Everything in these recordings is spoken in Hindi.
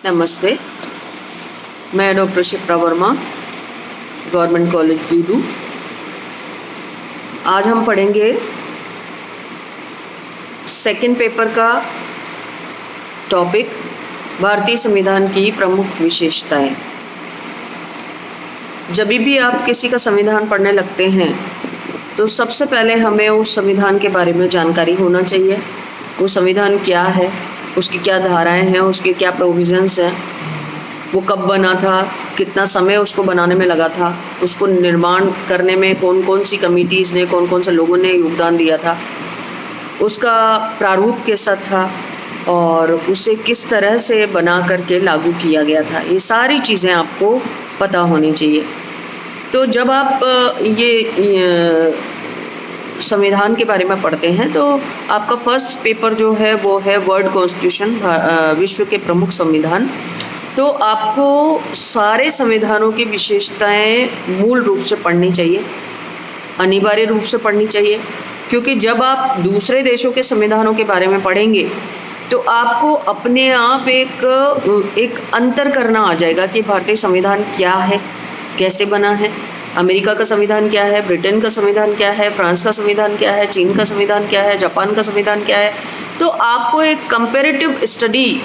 नमस्ते, मैं doctor Shipra Verma, government college Dudu. आज हम पढ़ेंगे सेकंड पेपर का टॉपिक भारतीय संविधान की प्रमुख विशेषताएं। जब भी आप किसी का संविधान पढ़ने लगते हैं तो सबसे पहले हमें उस संविधान के बारे में जानकारी होना चाहिए। वो संविधान क्या है, उसकी क्या धाराएं हैं, उसके क्या प्रोविजंस हैं, वो कब बना था, कितना समय उसको बनाने में लगा था, उसको निर्माण करने में कौन कौन सी कमिटीज़ ने, कौन कौन से लोगों ने योगदान दिया था, उसका प्रारूप कैसा था और उसे किस तरह से बना करके लागू किया गया था। ये सारी चीज़ें आपको पता होनी चाहिए। तो जब आप ये संविधान के बारे में पढ़ते हैं तो आपका फर्स्ट पेपर जो है वो है वर्ल्ड कॉन्स्टिट्यूशन, विश्व के प्रमुख संविधान। तो आपको सारे संविधानों की विशेषताएं मूल रूप से पढ़नी चाहिए, अनिवार्य रूप से पढ़नी चाहिए, क्योंकि जब आप दूसरे देशों के संविधानों के बारे में पढ़ेंगे तो आपको अपने आप एक अंतर करना आ जाएगा कि भारतीय संविधान क्या है, कैसे बना है, अमेरिका का संविधान क्या है, ब्रिटेन का संविधान क्या है, फ्रांस का संविधान क्या है, चीन का संविधान क्या है, जापान का संविधान क्या है। तो आपको एक कंपैरेटिव स्टडी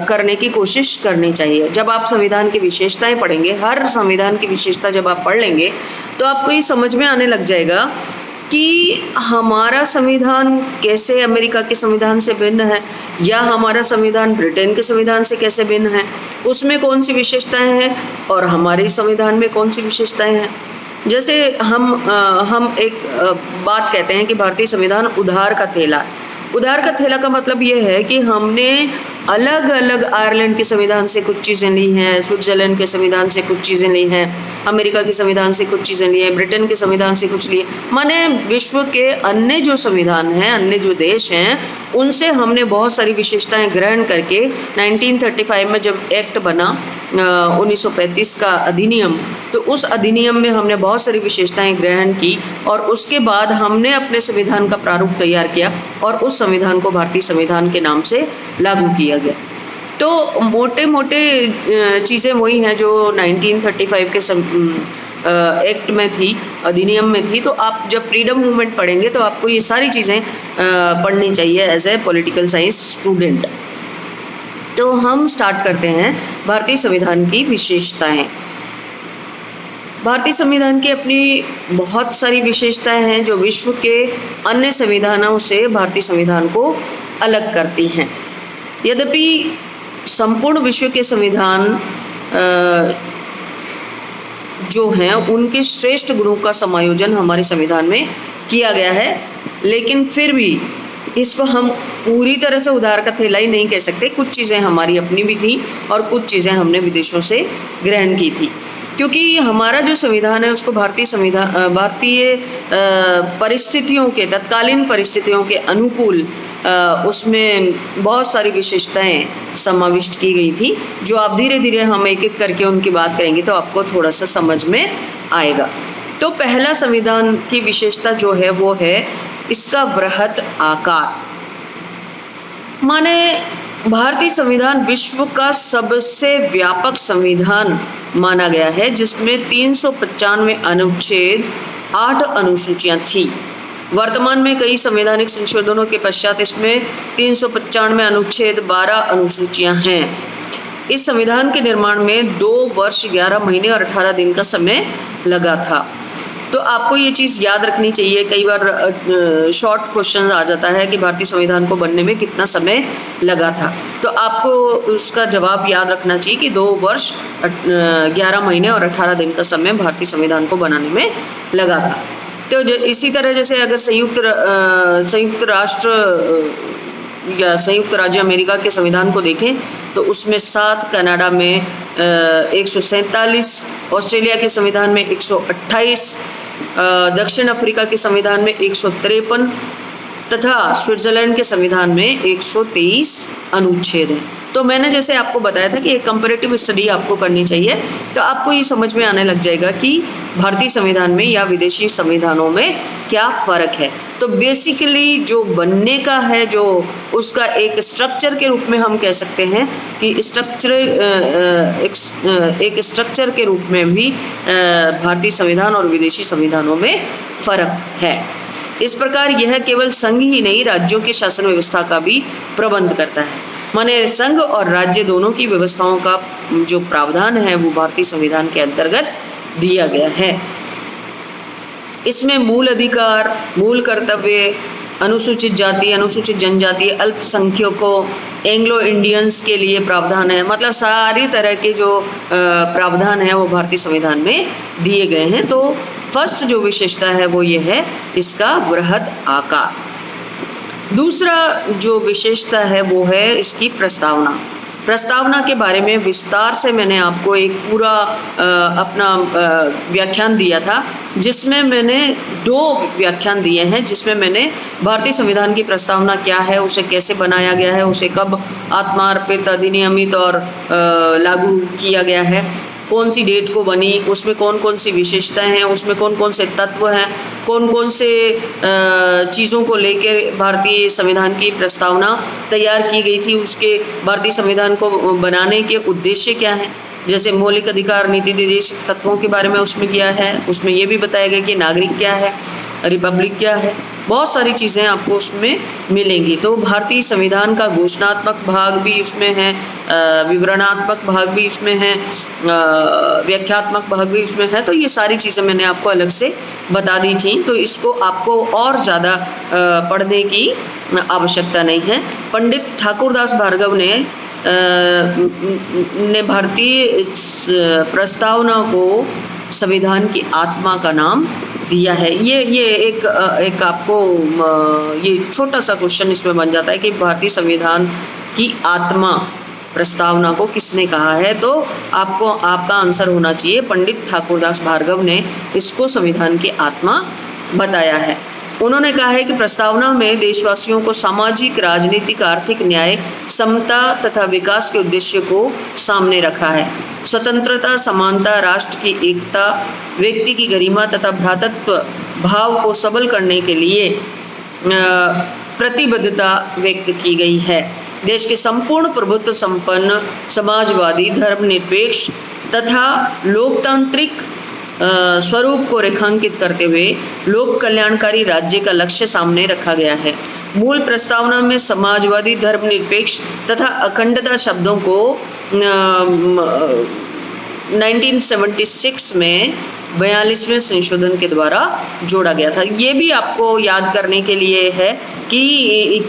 करने की कोशिश करनी चाहिए। जब आप संविधान की विशेषताएं पढ़ेंगे, हर संविधान की विशेषता जब आप पढ़ लेंगे तो आपको ये समझ में आने लग जाएगा कि हमारा संविधान कैसे अमेरिका के संविधान से भिन्न है या हमारा संविधान ब्रिटेन के संविधान से कैसे भिन्न है, उसमें कौन सी विशेषताएं हैं और हमारे संविधान में कौन सी विशेषताएं हैं। जैसे हम एक बात कहते हैं कि भारतीय संविधान उधार का थैला है। उधार का थैला का मतलब ये है कि हमने अलग अलग आयरलैंड के संविधान से कुछ चीज़ें ली हैं, स्विट्ज़रलैंड के संविधान से कुछ चीज़ें ली हैं, अमेरिका के संविधान से कुछ चीज़ें ली हैं, ब्रिटेन के संविधान से कुछ लिए, माने विश्व के अन्य जो संविधान हैं, अन्य जो देश हैं, उनसे हमने बहुत सारी विशेषताएं ग्रहण करके 1935 में जब एक्ट बना 1935 का अधिनियम, तो उस अधिनियम में हमने बहुत सारी विशेषताएं ग्रहण की और उसके बाद हमने अपने संविधान का प्रारूप तैयार किया और उस संविधान को भारतीय संविधान के नाम से लागू किया गया। तो मोटे मोटे चीज़ें वही हैं जो 1935 के एक्ट में थी, अधिनियम में थी। तो आप जब फ्रीडम मूवमेंट पढ़ेंगे तो आपको ये सारी चीज़ें पढ़नी चाहिए as a political science student. तो हम स्टार्ट करते हैं भारतीय संविधान की विशेषताएं। भारतीय संविधान की अपनी बहुत सारी विशेषताएं हैं जो विश्व के अन्य संविधानों से भारतीय संविधान को अलग करती हैं। यद्यपि संपूर्ण विश्व के संविधान जो हैं उनके श्रेष्ठ गुणों का समायोजन हमारे संविधान में किया गया है, लेकिन फिर भी इसको हम पूरी तरह से उधार का थैला ही नहीं कह सकते। कुछ चीज़ें हमारी अपनी भी थी और कुछ चीज़ें हमने विदेशों से ग्रहण की थी, क्योंकि हमारा जो संविधान है उसको भारतीय परिस्थितियों के, तत्कालीन परिस्थितियों के अनुकूल उसमें बहुत सारी विशेषताएं समाविष्ट की गई थी, जो आप धीरे धीरे हम एक एक करके उनकी बात करेंगे तो आपको थोड़ा सा समझ में आएगा। तो पहला संविधान की विशेषता जो है वो है इसका वृहत आकार। माने भारतीय संविधान विश्व का सबसे व्यापक संविधान माना गया है, जिसमें 395 अनुच्छेद, 8 अनुसूचियां थी। वर्तमान में कई संवैधानिक संशोधनों के पश्चात इसमें 395 अनुच्छेद, 12 अनुसूचियां हैं। इस संविधान के निर्माण में 2 वर्ष 11 महीने और 18 दिन का समय लगा था। तो आपको ये चीज़ याद रखनी चाहिए। कई बार शॉर्ट क्वेश्चन आ जाता है कि भारतीय संविधान को बनने में कितना समय लगा था, तो आपको उसका जवाब याद रखना चाहिए कि 2 वर्ष 11 महीने और 18 दिन का समय भारतीय संविधान को बनाने में लगा था। तो इसी तरह जैसे अगर संयुक्त राष्ट्र या संयुक्त राज्य अमेरिका के संविधान को देखें तो उसमें 7, कनाडा में 147, ऑस्ट्रेलिया के संविधान में 128, दक्षिण अफ्रीका के संविधान में 153 तथा स्विट्ज़रलैंड के संविधान में 123 अनुच्छेद हैं। तो मैंने जैसे आपको बताया था कि एक कंपैरेटिव स्टडी आपको करनी चाहिए, तो आपको ये समझ में आने लग जाएगा कि भारतीय संविधान में या विदेशी संविधानों में क्या फ़र्क है। तो बेसिकली जो बनने का है, जो उसका एक स्ट्रक्चर के रूप में हम कह सकते हैं कि एक स्ट्रक्चर के रूप में भी भारतीय संविधान और विदेशी संविधानों में फर्क है। इस प्रकार यह केवल संघ ही नहीं, राज्यों की शासन व्यवस्था का भी प्रबंध करता है। माने संघ और राज्य दोनों की व्यवस्थाओं का जो प्रावधान है वो भारतीय संविधान के अंतर्गत दिया गया है। इसमें मूल अधिकार, मूल कर्तव्य, अनुसूचित जाति, अनुसूचित जनजाति, अल्पसंख्यकों, एंग्लो इंडियंस के लिए प्रावधान है। मतलब सारी तरह के जो प्रावधान है वो भारतीय संविधान में दिए गए हैं। तो फर्स्ट जो विशेषता है वो ये है इसका वृहद आकार। दूसरा जो विशेषता है वो है इसकी प्रस्तावना। प्रस्तावना के बारे में विस्तार से मैंने आपको एक पूरा अपना व्याख्यान दिया था, जिसमें मैंने 2 व्याख्यान दिए हैं, जिसमें मैंने भारतीय संविधान की प्रस्तावना क्या है, उसे कैसे बनाया गया है, उसे कब आत्मार्पित, अधिनियमित और लागू किया गया है, कौन सी डेट को बनी, उसमें कौन कौन सी विशेषताएं हैं, उसमें कौन कौन से तत्व हैं, कौन कौन से चीज़ों को लेकर भारतीय संविधान की प्रस्तावना तैयार की गई थी, उसके भारतीय संविधान को बनाने के उद्देश्य क्या हैं। जैसे मौलिक अधिकार, नीति निर्देश तत्वों के बारे में उसमें किया है, उसमें ये भी बताया गया कि नागरिक क्या है, रिपब्लिक क्या है, बहुत सारी चीज़ें आपको उसमें मिलेंगी। तो भारतीय संविधान का घोषणात्मक भाग भी उसमें है, विवरणात्मक भाग भी उसमें है, व्याख्यात्मक भाग भी उसमें है। तो ये सारी चीज़ें मैंने आपको अलग से बता दी थी, तो इसको आपको और ज़्यादा पढ़ने की आवश्यकता नहीं है। पंडित ठाकुरदास भार्गव ने भारतीय प्रस्तावना को संविधान की आत्मा का नाम दिया है। ये एक आपको ये छोटा सा क्वेश्चन इसमें बन जाता है कि भारतीय संविधान की आत्मा प्रस्तावना को किसने कहा है, तो आपको आपका आंसर होना चाहिए पंडित ठाकुरदास भार्गव ने इसको संविधान की आत्मा बताया है। उन्होंने कहा है कि प्रस्तावना में देशवासियों को सामाजिक, राजनीतिक, आर्थिक न्याय, समता तथा विकास के उद्देश्य को सामने रखा है। स्वतंत्रता, समानता, राष्ट्र की एकता, व्यक्ति की गरिमा तथा भ्रातृत्व भाव को सबल करने के लिए प्रतिबद्धता व्यक्त की गई है। देश के संपूर्ण प्रभुत्व संपन्न, समाजवादी, धर्मनिरपेक्ष तथा लोकतांत्रिक स्वरूप को रेखांकित करते हुए लोक कल्याणकारी राज्य का लक्ष्य सामने रखा गया है। मूल प्रस्तावना में समाजवादी, धर्मनिरपेक्ष तथा अखंडता शब्दों को 1976 में 42वें संशोधन के द्वारा जोड़ा गया था। ये भी आपको याद करने के लिए है कि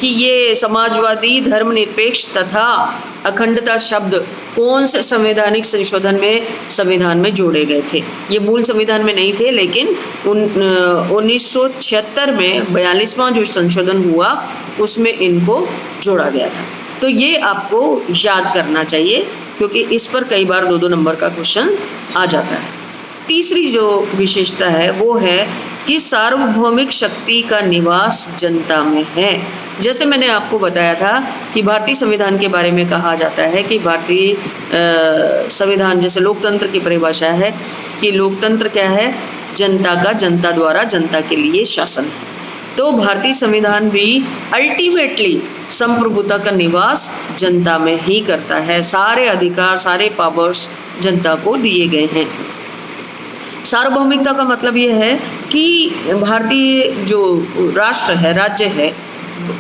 ये समाजवादी, धर्मनिरपेक्ष तथा अखंडता शब्द कौन से संवैधानिक संविधान में जोड़े गए थे। ये मूल संविधान में नहीं थे, लेकिन 1976 में 42वां जो संशोधन हुआ उसमें इनको जोड़ा गया था। तो ये आपको याद करना चाहिए, क्योंकि इस पर कई बार 2-2 नंबर का क्वेश्चन आ जाता है। तीसरी जो विशेषता है वो है कि सार्वभौमिक शक्ति का निवास जनता में है। जैसे मैंने आपको बताया था कि भारतीय संविधान के बारे में कहा जाता है कि भारतीय संविधान, जैसे लोकतंत्र की परिभाषा है कि लोकतंत्र क्या है, जनता का, जनता द्वारा, जनता के लिए शासन है। तो भारतीय संविधान भी अल्टीमेटली संप्रभुता का निवास जनता में ही करता है। सारे अधिकार, सारे पावर्स जनता को दिए गए हैं। सार्वभौमिकता का मतलब ये है कि भारतीय जो राष्ट्र है, राज्य है,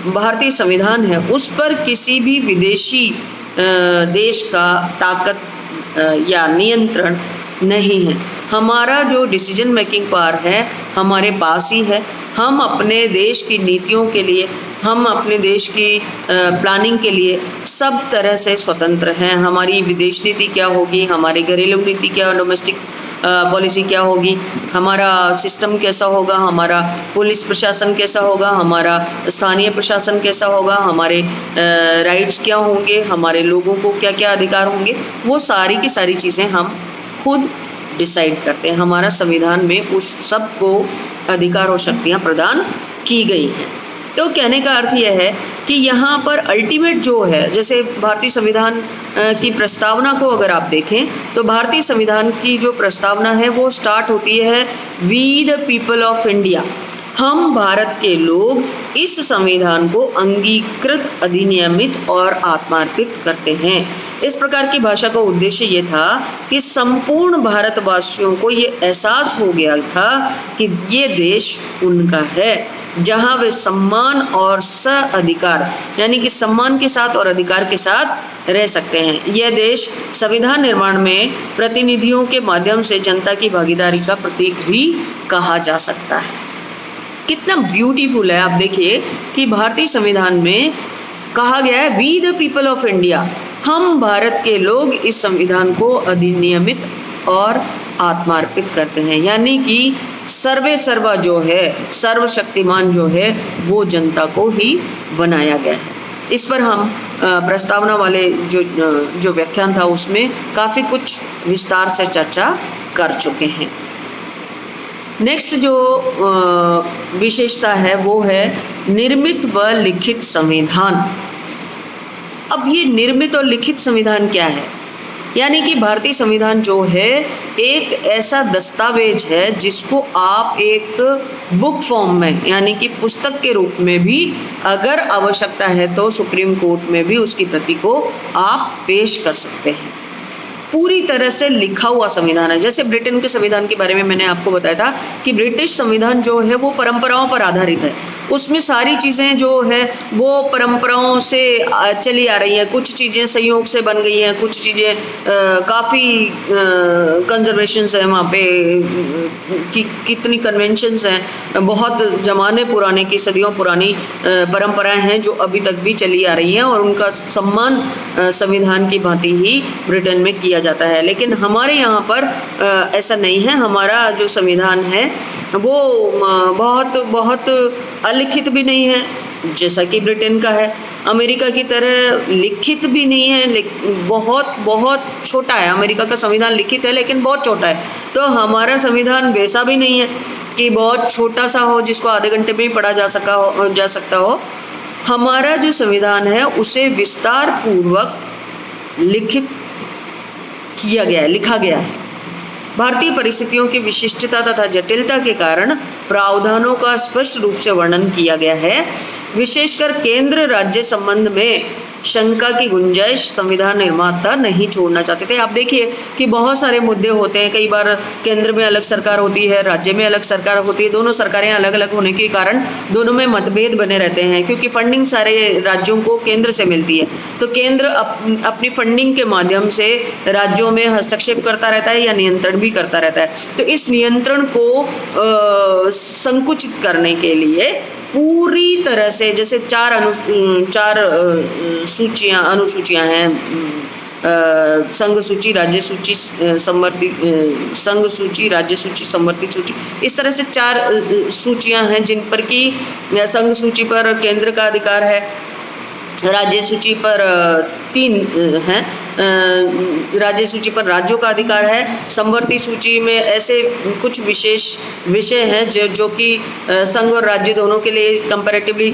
भारतीय संविधान है, उस पर किसी भी विदेशी देश का ताकत या नियंत्रण नहीं है। हमारा जो डिसीजन मेकिंग पावर है हमारे पास ही है। हम अपने देश की नीतियों के लिए, हम अपने देश की प्लानिंग के लिए सब तरह से स्वतंत्र हैं। हमारी विदेश नीति क्या होगी, हमारी घरेलू नीति क्या, डोमेस्टिक पॉलिसी क्या होगी, हमारा सिस्टम कैसा होगा, हमारा पुलिस प्रशासन कैसा होगा, हमारा स्थानीय प्रशासन कैसा होगा, हमारे राइट्स क्या होंगे, हमारे लोगों को क्या क्या अधिकार होंगे, वो सारी की सारी चीज़ें हम खुद डिसाइड करते हैं। हमारा संविधान में उस सब को अधिकार और शक्तियाँ प्रदान की गई हैं। तो कहने का अर्थ यह है कि यहाँ पर अल्टीमेट जो है, जैसे भारतीय संविधान की प्रस्तावना को अगर आप देखें तो भारतीय संविधान की जो प्रस्तावना है वो स्टार्ट होती है we the people of India. हम भारत के लोग इस संविधान को अंगीकृत, अधिनियमित और आत्मार्पित करते हैं। इस प्रकार की भाषा का उद्देश्य ये था कि संपूर्ण भारतवासियों को ये एहसास हो गया था कि ये देश उनका है, जहाँ वे सम्मान और अधिकार यानी कि सम्मान के साथ और अधिकार के साथ रह सकते हैं। यह देश संविधान निर्माण में प्रतिनिधियों के माध्यम से जनता की भागीदारी का प्रतीक भी कहा जा सकता है। कितना ब्यूटीफुल है। आप देखिए कि भारतीय संविधान में कहा गया है we the people of India, हम भारत के लोग इस संविधान को अधिनियमित और आत्मार्पित करते हैं, यानी कि सर्वे सर्वा जो है, सर्वशक्तिमान जो है, वो जनता को ही बनाया गया है। इस पर हम प्रस्तावना वाले जो व्याख्यान था उसमें काफ़ी कुछ विस्तार से चर्चा कर चुके हैं। नेक्स्ट जो विशेषता है वो है निर्मित व लिखित संविधान। अब ये निर्मित और लिखित संविधान क्या है? यानी कि भारतीय संविधान जो है एक ऐसा दस्तावेज है जिसको आप एक बुक फॉर्म में यानी कि पुस्तक के रूप में भी अगर आवश्यकता है तो सुप्रीम कोर्ट में भी उसकी प्रति को आप पेश कर सकते हैं। पूरी तरह से लिखा हुआ संविधान है। जैसे ब्रिटेन के संविधान के बारे में मैंने आपको बताया था कि ब्रिटिश संविधान जो है वो परंपराओं पर आधारित है। उसमें सारी चीज़ें जो है वो परंपराओं से चली आ रही हैं। कुछ चीज़ें संयोग से बन गई हैं, कुछ चीज़ें काफ़ी कंजर्वेशंस हैं वहाँ पे, कितनी कन्वेंशंस हैं, बहुत ज़माने पुराने की, सदियों पुरानी परंपराएं हैं जो अभी तक भी चली आ रही हैं और उनका सम्मान संविधान की भांति ही ब्रिटेन में किया जाता है। लेकिन हमारे यहाँ पर ऐसा नहीं है। हमारा जो संविधान है वो बहुत अलिखित भी नहीं है जैसा कि ब्रिटेन का है, अमेरिका की तरह लिखित भी नहीं है, बहुत छोटा है। अमेरिका का संविधान लिखित है लेकिन बहुत छोटा है। तो हमारा संविधान वैसा भी नहीं है कि बहुत छोटा सा हो जिसको आधे घंटे में ही पढ़ा जा सकता हो। हमारा जो संविधान है उसे विस्तार पूर्वक लिखा गया है। भारतीय परिस्थितियों की विशिष्टता तथा जटिलता के कारण प्रावधानों का स्पष्ट रूप से वर्णन किया गया है। विशेषकर केंद्र राज्य संबंध में शंका की गुंजाइश संविधान निर्माता नहीं छोड़ना चाहते थे। आप देखिए कि बहुत सारे मुद्दे होते हैं। कई बार केंद्र में अलग सरकार होती है, राज्य में अलग सरकार होती है। दोनों सरकारें अलग अलग होने के कारण दोनों में मतभेद बने रहते हैं, क्योंकि फंडिंग सारे राज्यों को केंद्र से मिलती है। तो केंद्र अपनी फंडिंग के माध्यम से राज्यों में हस्तक्षेप करता रहता है या नियंत्रण भी करता रहता है। तो इस नियंत्रण को संकुचित करने के लिए पूरी तरह से, जैसे चार अनुसूचियां हैं, संघ सूची, राज्य सूची, संवर्ती संघ सूची, राज्य सूची, संवर्ती सूची, इस तरह से 4 सूचियां हैं जिन पर कि संघ सूची पर केंद्र का अधिकार है, राज्य सूची पर 3 हैं, राज्य सूची पर राज्यों का अधिकार है, संवर्ती सूची में ऐसे कुछ विशेष विषय हैं जो कि संघ और राज्य दोनों के लिए कंपैरेटिवली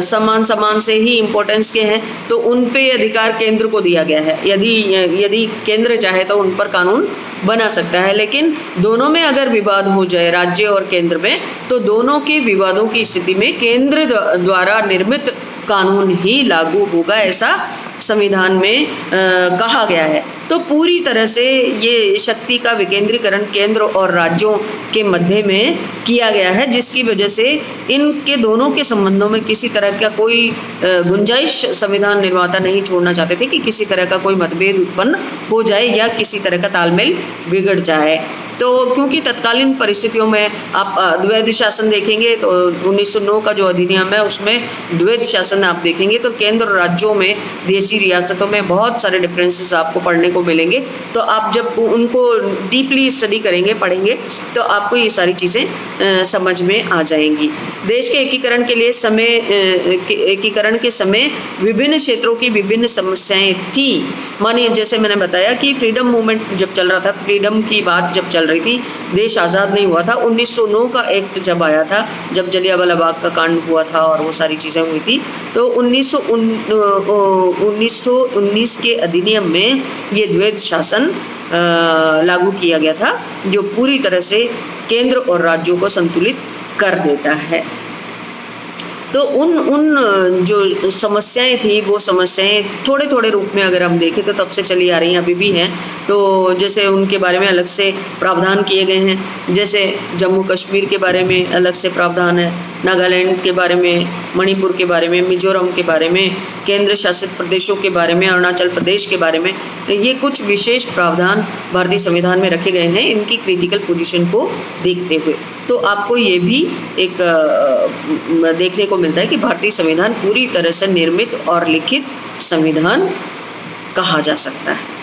समान से ही इम्पोर्टेंस के हैं। तो उन पे अधिकार केंद्र को दिया गया है। यदि केंद्र चाहे तो उन पर कानून बना सकता है। लेकिन दोनों में अगर विवाद हो जाए, राज्य और केंद्र में, तो दोनों के विवादों की स्थिति में केंद्र द्वारा निर्मित कानून ही लागू होगा, ऐसा संविधान में कहा गया है। तो पूरी तरह से ये शक्ति का विकेंद्रीकरण केंद्र और राज्यों के मध्य में किया गया है, जिसकी वजह से इनके दोनों के संबंधों में किसी तरह का कोई गुंजाइश संविधान निर्माता नहीं छोड़ना चाहते थे कि किसी तरह का कोई मतभेद उत्पन्न हो जाए या किसी तरह का तालमेल बिगड़ जाए। तो क्योंकि तत्कालीन परिस्थितियों में आप द्वैध शासन देखेंगे तो 1909 का जो अधिनियम है उसमें द्वैध शासन आप देखेंगे तो केंद्र और राज्यों में, देशी रियासतों में बहुत सारे डिफरेंसेस आपको पढ़ने को मिलेंगे। तो आप जब उनको डीपली स्टडी करेंगे, पढ़ेंगे, तो आपको ये सारी चीज़ें समझ में आ जाएंगी। देश के एकीकरण के समय विभिन्न क्षेत्रों की विभिन्न समस्याएं थी। मानिए जैसे मैंने बताया कि फ्रीडम मूवमेंट जब चल रहा था, फ्रीडम की बात जब चल रही थी, देश आज़ाद नहीं हुआ था। 1909 का एक्ट जब आया था, जब जलियांवाला बाग का कांड हुआ था और वो सारी चीज़ें हुई थी, तो 1919 के अधिनियम में ये द्वैध शासन लागू किया गया था, जो पूरी तरह से केंद्र और राज्यों को संतुलित कर देता है। तो उन जो समस्याएं थी वो समस्याएं थोड़े थोड़े रूप में अगर हम देखें तो तब से चली आ रही हैं, अभी भी हैं। तो जैसे उनके बारे में अलग से प्रावधान किए गए हैं, जैसे जम्मू कश्मीर के बारे में अलग से प्रावधान है, नागालैंड के बारे में, मणिपुर के बारे में, मिजोरम के बारे में, केंद्र शासित प्रदेशों के बारे में, अरुणाचल प्रदेश के बारे में। तो ये कुछ विशेष प्रावधान भारतीय संविधान में रखे गए हैं इनकी क्रिटिकल पोजीशन को देखते हुए। तो आपको ये भी एक देखने को मिलता है कि भारतीय संविधान पूरी तरह से निर्मित और लिखित संविधान कहा जा सकता है।